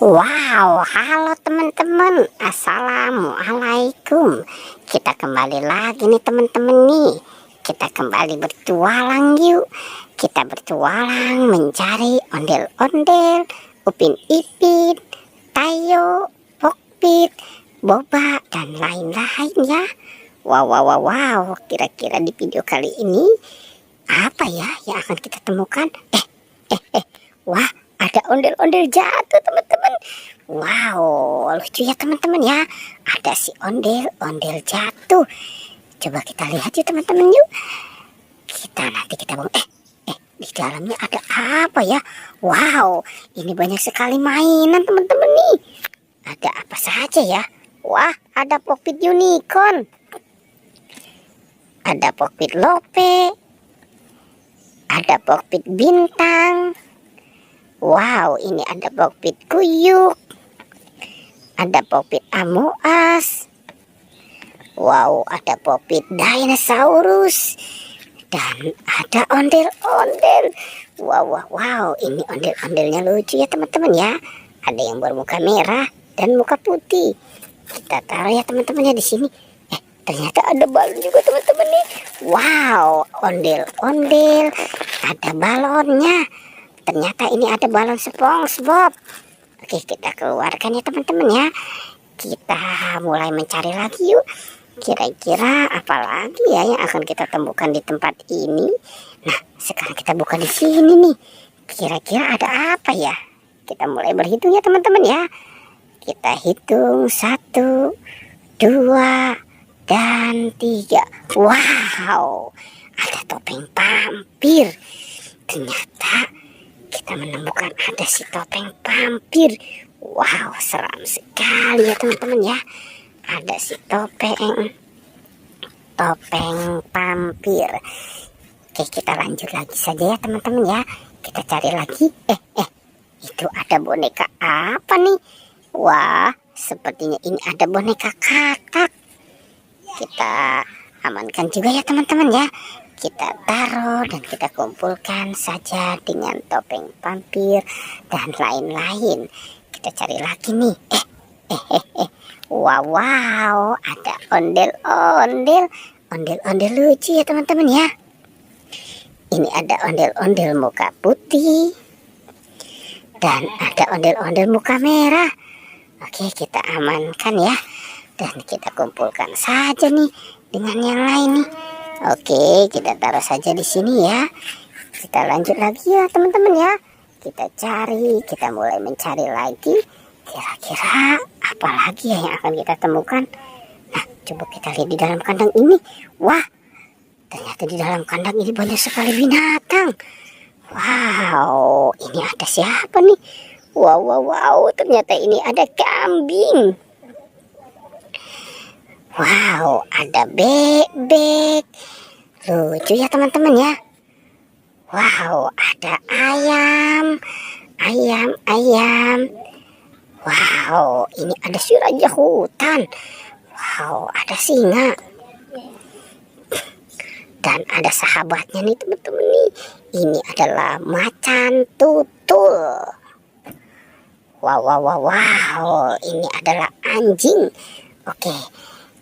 Wow, halo teman-teman. Assalamualaikum. Kita kembali lagi nih teman-teman nih. Kita kembali bertualang yuk. Kita bertualang mencari ondel-ondel, Upin Ipin, Tayo, Pokpit, Boba, dan lain-lain ya. Wow. Kira-kira di video kali ini apa ya yang akan kita temukan? Wah, ada ondel-ondel jatuh teman-teman. Wow, lucu ya teman-teman ya. Ada si ondel-ondel jatuh. Coba kita lihat yuk teman-teman yuk. Kita bangun. Di dalamnya ada apa ya? Wow, ini banyak sekali mainan teman-teman nih. Ada apa saja ya? Wah, ada Pokpit Unicorn. Ada Pokpit Lope. Ada Pokpit Bintang. Wow, ini ada Pokpit Kuyuk. Ada Pokpit Amoas. Wow, ada Pokpit Dinosaurus. Dan ada ondel-ondel. Wow, ini ondel-ondelnya lucu ya teman-teman ya. Ada yang bermuka merah dan muka putih. Kita taruh ya teman-teman ya di sini. Ternyata ada balon juga teman-teman nih. Wow, ondel-ondel. Ada balonnya. Ternyata ini ada balon SpongeBob. Oke, kita keluarkan ya teman-teman ya. Kita mulai mencari lagi yuk. Kira-kira apa lagi ya yang akan kita temukan di tempat ini? Nah, sekarang kita buka di sini nih. Kira-kira ada apa ya? Kita mulai berhitung ya teman-teman ya. Kita hitung 1, 2, dan 3. Wow, ada topeng vampir. Ternyata kita menemukan ada si topeng vampir. Wow, seram sekali ya teman-teman ya. Ada si topeng vampir. Oke, kita lanjut lagi saja ya teman-teman ya. Kita cari lagi. Itu ada boneka apa nih? Wah, sepertinya ini ada boneka kakak. Kita amankan juga ya teman-teman ya. Kita taruh dan kita kumpulkan saja dengan topeng vampir dan lain-lain. Kita cari lagi nih. Wow, ada ondel-ondel. Ondel-ondel lucu ya teman-teman ya. Ini ada ondel-ondel muka putih. Dan ada ondel-ondel muka merah. Oke, kita amankan ya. Dan kita kumpulkan saja nih dengan yang lain nih. Oke, kita taruh saja di sini ya. Kita lanjut lagi ya teman-teman ya. Kita cari, kita mulai mencari lagi. Kira-kira apa lagi ya yang akan kita temukan? Nah, coba kita lihat di dalam kandang ini. Wah, ternyata di dalam kandang ini banyak sekali binatang. Wow, ini ada siapa nih? Wow, ternyata ini ada kambing. Wow, ada bebek. Lucu ya teman-teman ya. Wow, ada ayam. Wow, ini ada si raja hutan. Wow, ada singa. Dan ada sahabatnya nih teman-teman nih. Ini adalah macan tutul. Wow, ini adalah anjing. Oke,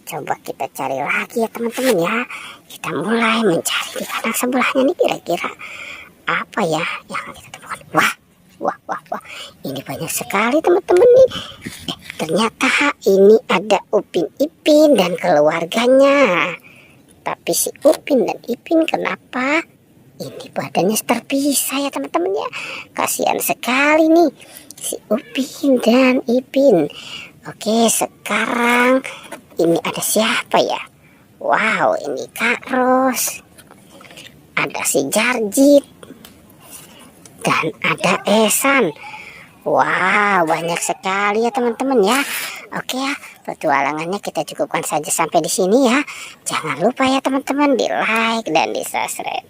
coba kita cari lagi ya teman-teman ya. Kita mulai mencari di kandang sebelahnya nih, kira-kira apa ya yang kita temukan. Wah, ini banyak sekali teman-teman nih. Ternyata ini ada Upin Ipin dan keluarganya. Tapi si Upin dan Ipin kenapa ini badannya terpisah ya teman-teman ya. Kasihan sekali nih si Upin dan Ipin. Oke, sekarang ini ada siapa ya? Wow, ini Kak Ros. Ada si Jarjit. Dan ada Esan. Wow, banyak sekali ya teman-teman ya. Oke ya, petualangannya kita cukupkan saja sampai di sini ya. Jangan lupa ya teman-teman di like dan di subscribe.